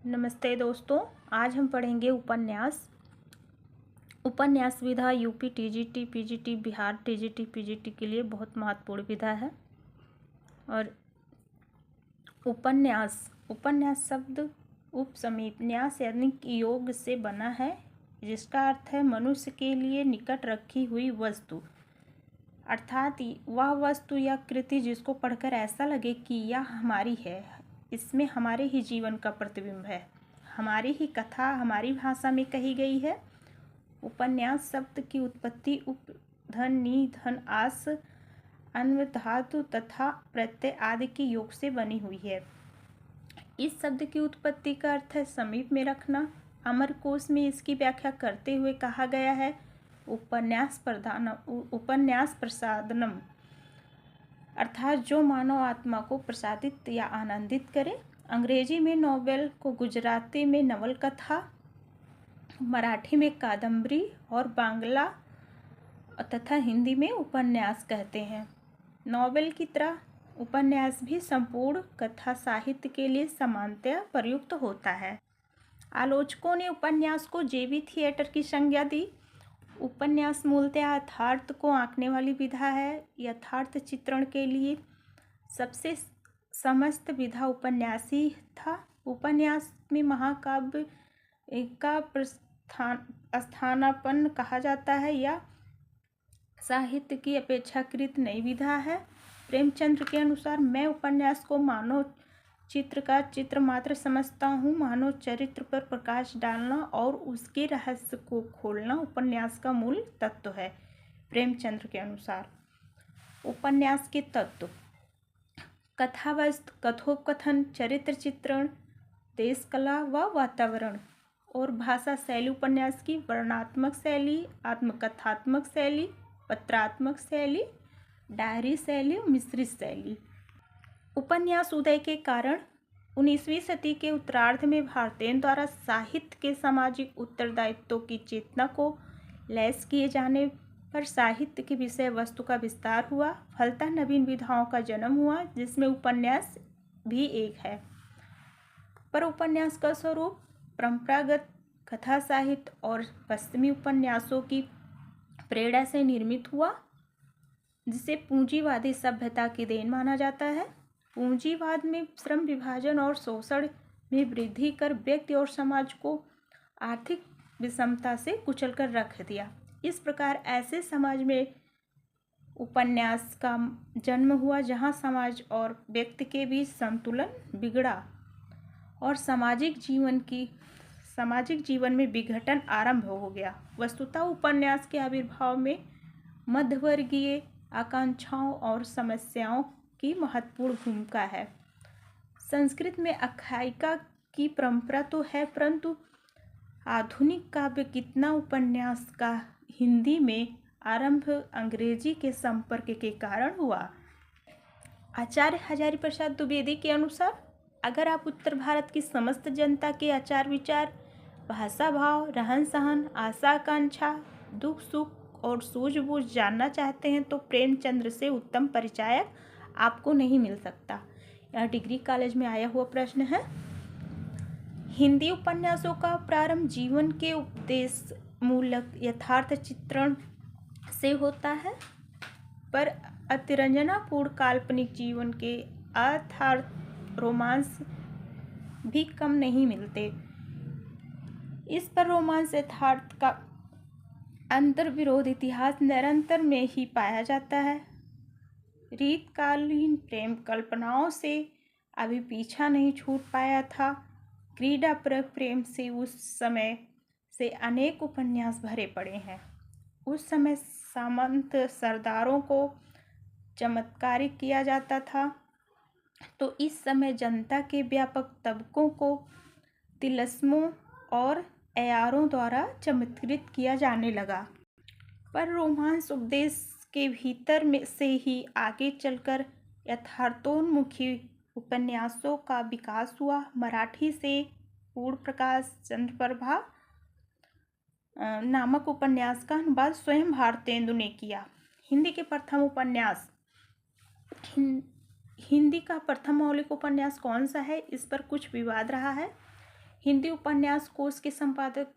नमस्ते दोस्तों। आज हम पढ़ेंगे उपन्यास विधा UP TGT PGT Bihar TGT PGT के लिए बहुत महत्वपूर्ण विधा है। और उपन्यास शब्द उपसमीप न्यास यानी योग से बना है, जिसका अर्थ है मनुष्य के लिए निकट रखी हुई वस्तु, अर्थात वह वस्तु या कृति जिसको पढ़कर ऐसा लगे कि यह हमारी है, इसमें हमारे ही जीवन का प्रतिबिंब है, हमारी ही कथा हमारी भाषा में कही गई है। उपन्यास शब्द की उत्पत्ति उप धन नी धन आस अन्व धातु तथा प्रत्यय आदि के योग से बनी हुई है। इस शब्द की उत्पत्ति का अर्थ है समीप में रखना। अमरकोश में इसकी व्याख्या करते हुए कहा गया है उपन्यास प्रसादनम, अर्थात जो मानव आत्मा को प्रसादित या आनंदित करे। अंग्रेजी में नोवेल को गुजराती में नवलकथा, मराठी में कादम्बरी और बांग्ला तथा हिंदी में उपन्यास कहते हैं। नोवेल की तरह उपन्यास भी संपूर्ण कथा साहित्य के लिए समानतया प्रयुक्त होता है। आलोचकों ने उपन्यास को जेबी थिएटर की संज्ञा दी। उपन्यास मूलतः यथार्थ को आंकने वाली विधा है। यथार्थ चित्रण के लिए सबसे समस्त विधा उपन्यास ही था। उपन्यास में महाकाव्य का स्थानापन्न कहा जाता है, या साहित्य की अपेक्षाकृत नई विधा है। प्रेमचंद्र के अनुसार मैं उपन्यास को मानव चित्र का चित्र मात्र समझता हूँ। मानव चरित्र पर प्रकाश डालना और उसके रहस्य को खोलना उपन्यास का मूल तत्व है। प्रेमचंद्र के अनुसार उपन्यास के तत्व कथावस्तु, कथोपकथन, चरित्र चित्रण, देश कला व वातावरण और भाषा शैली। उपन्यास की वर्णनात्मक शैली, आत्मकथात्मक शैली, पत्रात्मक शैली, डायरी शैली और मिश्रित शैली। उपन्यास उदय के कारण 19वीं सदी के उत्तरार्ध में भारतीयों द्वारा साहित्य के सामाजिक उत्तरदायित्व की चेतना को लैस किए जाने पर साहित्य की विषय वस्तु का विस्तार हुआ। फलतः नवीन विधाओं का जन्म हुआ, जिसमें उपन्यास भी एक है। पर उपन्यास का स्वरूप परंपरागत कथा साहित्य और पश्चिमी उपन्यासों की प्रेरणा से निर्मित हुआ, जिसे पूंजीवादी सभ्यता की देन माना जाता है। पूंजीवाद में श्रम विभाजन और शोषण में वृद्धि कर व्यक्ति और समाज को आर्थिक विषमता से कुचलकर रख दिया। इस प्रकार ऐसे समाज में उपन्यास का जन्म हुआ जहां समाज और व्यक्ति के बीच संतुलन बिगड़ा और सामाजिक जीवन में विघटन आरंभ हो गया। वस्तुतः उपन्यास के आविर्भाव में मध्यवर्गीय आकांक्षाओं और समस्याओं की महत्वपूर्ण भूमिका है। संस्कृत में आख्यायिका की परंपरा तो है, परंतु आधुनिक काव्य कितना उपन्यास का हिंदी में आरंभ अंग्रेजी के संपर्क के कारण हुआ। आचार्य हजारी प्रसाद द्विवेदी के अनुसार अगर आप उत्तर भारत की समस्त जनता के आचार विचार, भाषा भाव, रहन सहन, आशा आकांक्षा, दुख सुख और सूझबूझ जानना चाहते हैं तो प्रेमचंद्र से उत्तम परिचायक आपको नहीं मिल सकता। यह डिग्री कॉलेज में आया हुआ प्रश्न है। हिंदी उपन्यासों का प्रारंभ जीवन के उपदेश मूलक यथार्थ चित्रण से होता है, पर अतिरंजनापूर्ण काल्पनिक जीवन के अर्थार्थ रोमांस भी कम नहीं मिलते। इस पर रोमांस यथार्थ का अंतर्विरोध इतिहास निरंतर में ही पाया जाता है। रीतकालीन प्रेम कल्पनाओं से अभी पीछा नहीं छूट पाया था। क्रीडापरक प्रेम से उस समय से अनेक उपन्यास भरे पड़े हैं। उस समय सामंत सरदारों को चमत्कारिक किया जाता था, तो इस समय जनता के व्यापक तबकों को तिलस्मों और अयारों द्वारा चमत्कृत किया जाने लगा। पर रोमांस उपदेश के भीतर में से ही आगे चलकर यथार्थोन्मुखी उपन्यासों का विकास हुआ। मराठी से पूर्ण प्रकाश चंद्रप्रभा नामक उपन्यास का अनुवाद स्वयं भारतेंदु ने किया। हिंदी के प्रथम उपन्यास हिंदी का प्रथम मौलिक उपन्यास कौन सा है, इस पर कुछ विवाद रहा है। हिंदी उपन्यास कोश के संपादक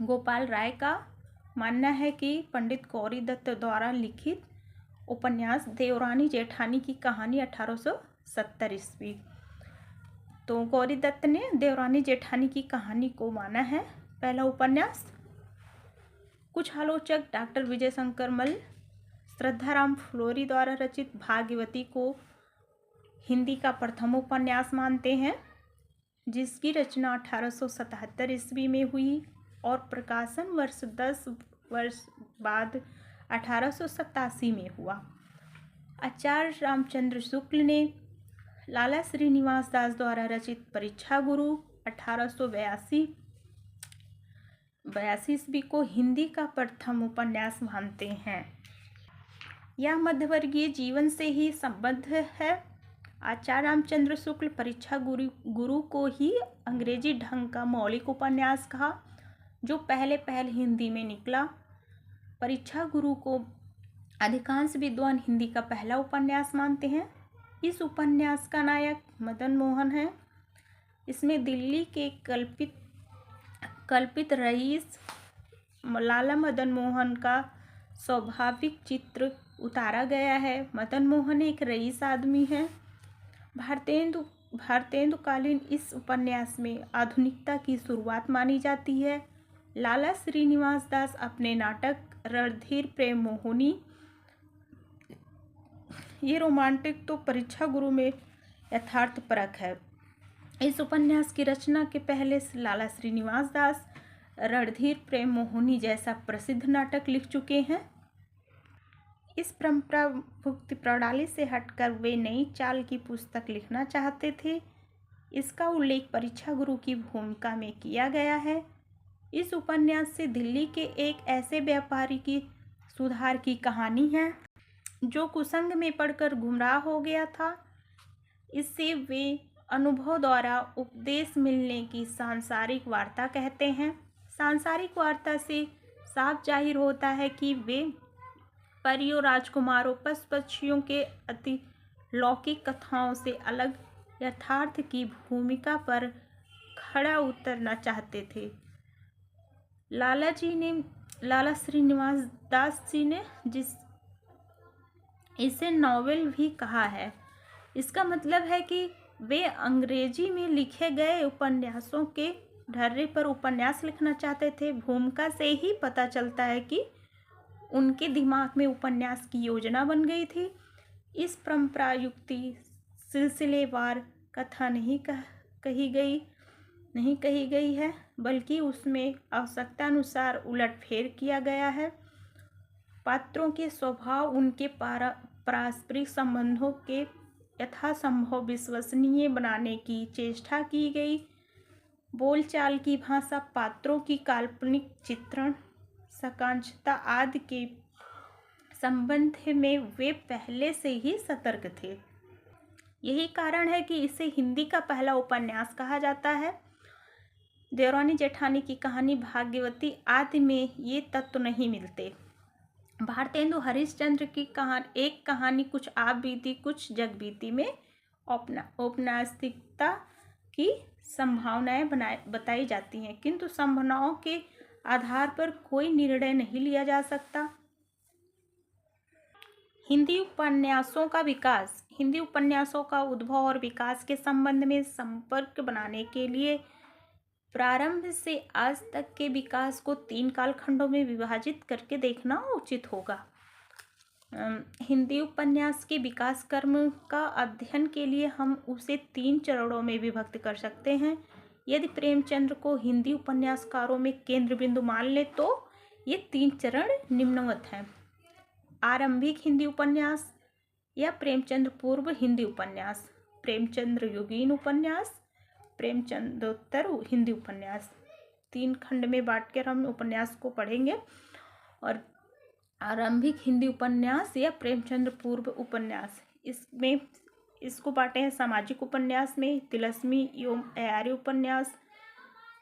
गोपाल राय का मानना है कि पंडित गौरी दत्त द्वारा लिखित उपन्यास देवरानी जेठानी की कहानी 1870 ईस्वी। तो गौरी दत्त ने देवरानी जेठानी की कहानी को माना है पहला उपन्यास। कुछ आलोचक डॉक्टर विजय शंकर मल श्रद्धाराम फ्लोरी द्वारा रचित भाग्यवती को हिंदी का प्रथम उपन्यास मानते हैं, जिसकी रचना 1877 ईस्वी में हुई और प्रकाशन वर्ष 10 वर्ष बाद 1887 में हुआ। आचार्य रामचंद्र शुक्ल ने लाला श्रीनिवास दास द्वारा रचित परीक्षा गुरु 1882 ईस्वी को हिंदी का प्रथम उपन्यास मानते हैं। यह मध्यवर्गीय जीवन से ही संबद्ध है। आचार्य रामचंद्र शुक्ल परीक्षा गुरु को ही अंग्रेजी ढंग का मौलिक उपन्यास कहा, जो पहले हिंदी में निकला। परीक्षा गुरु को अधिकांश विद्वान हिंदी का पहला उपन्यास मानते हैं। इस उपन्यास का नायक मदन मोहन है। इसमें दिल्ली के कल्पित रईस लाला मदन मोहन का स्वाभाविक चित्र उतारा गया है। मदन मोहन एक रईस आदमी है। भारतेंदुकालीन इस उपन्यास में आधुनिकता की शुरुआत मानी जाती है। लाला श्रीनिवास दास अपने नाटक रणधीर प्रेम मोहिनी, ये रोमांटिक तो परीक्षा गुरु में यथार्थपरक है। इस उपन्यास की रचना के पहले लाला श्रीनिवास दास रणधीर प्रेम मोहिनी जैसा प्रसिद्ध नाटक लिख चुके हैं। इस परंपराभुक्त प्रणाली से हटकर वे नई चाल की पुस्तक लिखना चाहते थे। इसका उल्लेख परीक्षा गुरु की भूमिका में किया गया है। इस उपन्यास से दिल्ली के एक ऐसे व्यापारी की सुधार की कहानी है जो कुसंग में पड़कर गुमराह हो गया था। इससे वे अनुभव द्वारा उपदेश मिलने की सांसारिक वार्ता कहते हैं। सांसारिक वार्ता से साफ जाहिर होता है कि वे परियों, राजकुमारों, पशु पक्षियों के अति लौकिक कथाओं से अलग यथार्थ की भूमिका पर खड़ा उतरना चाहते थे। लाला श्रीनिवास दास जी ने इसे नॉवेल भी कहा है। इसका मतलब है कि वे अंग्रेजी में लिखे गए उपन्यासों के ढर्रे पर उपन्यास लिखना चाहते थे। भूमिका से ही पता चलता है कि उनके दिमाग में उपन्यास की योजना बन गई थी। इस परंपरायुक्त सिलसिलेवार कथा नहीं कही गई है, बल्कि उसमें आवश्यकता अनुसार उलटफेर किया गया है। पात्रों के स्वभाव, उनके पारस्परिक संबंधों के यथासंभव विश्वसनीय बनाने की चेष्टा की गई। बोलचाल की भाषा, पात्रों की काल्पनिक चित्रण, साकांक्षता आदि के संबंध में वे पहले से ही सतर्क थे। यही कारण है कि इसे हिंदी का पहला उपन्यास कहा जाता है। देवरानी जेठानी की कहानी, भाग्यवती आदि में ये तत्व नहीं मिलते। भारतेंदु हरिश्चंद्र की कहानी कुछ आप बीती कुछ जग बीती में औपन्यासिकता की संभावनाएं बताई जाती हैं, किंतु संभावनाओं के आधार पर कोई निर्णय नहीं लिया जा सकता। हिंदी उपन्यासों का विकास। हिंदी उपन्यासों का उद्भव और विकास के संबंध में संपर्क बनाने के लिए प्रारंभ से आज तक के विकास को 3 कालखंडों में विभाजित करके देखना उचित होगा। हिंदी उपन्यास के विकास क्रम का अध्ययन के लिए हम उसे 3 चरणों में विभक्त कर सकते हैं। यदि प्रेमचंद्र को हिंदी उपन्यासकारों में केंद्र बिंदु मान ले तो ये 3 चरण निम्नवत हैं। आरंभिक हिंदी उपन्यास या प्रेमचंद्र पूर्व हिंदी उपन्यास, प्रेमचंद्र युगीन उपन्यास, प्रेमचंदोत्तर हिंदी उपन्यास। 3 खंड में बांटकर हम उपन्यास को पढ़ेंगे। और आरंभिक हिंदी उपन्यास या प्रेमचंद्र पूर्व उपन्यास, इसको बांटे हैं सामाजिक उपन्यास में तिलस्मी एवं अयारी उपन्यास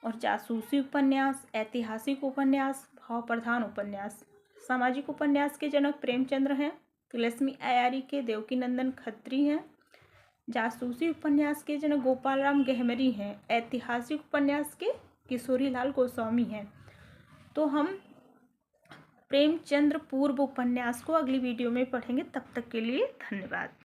और जासूसी उपन्यास, ऐतिहासिक उपन्यास, भाव प्रधान उपन्यास। सामाजिक उपन्यास के जनक प्रेमचंद्र हैं। तिलस्मी अयारी के देवकीनंदन खत्री हैं। जासूसी उपन्यास के जन गोपाल राम गहमरी हैं। ऐतिहासिक उपन्यास के किशोरी लाल गोस्वामी हैं। तो हम प्रेमचंद्र पूर्व उपन्यास को अगली वीडियो में पढ़ेंगे। तब तक के लिए धन्यवाद।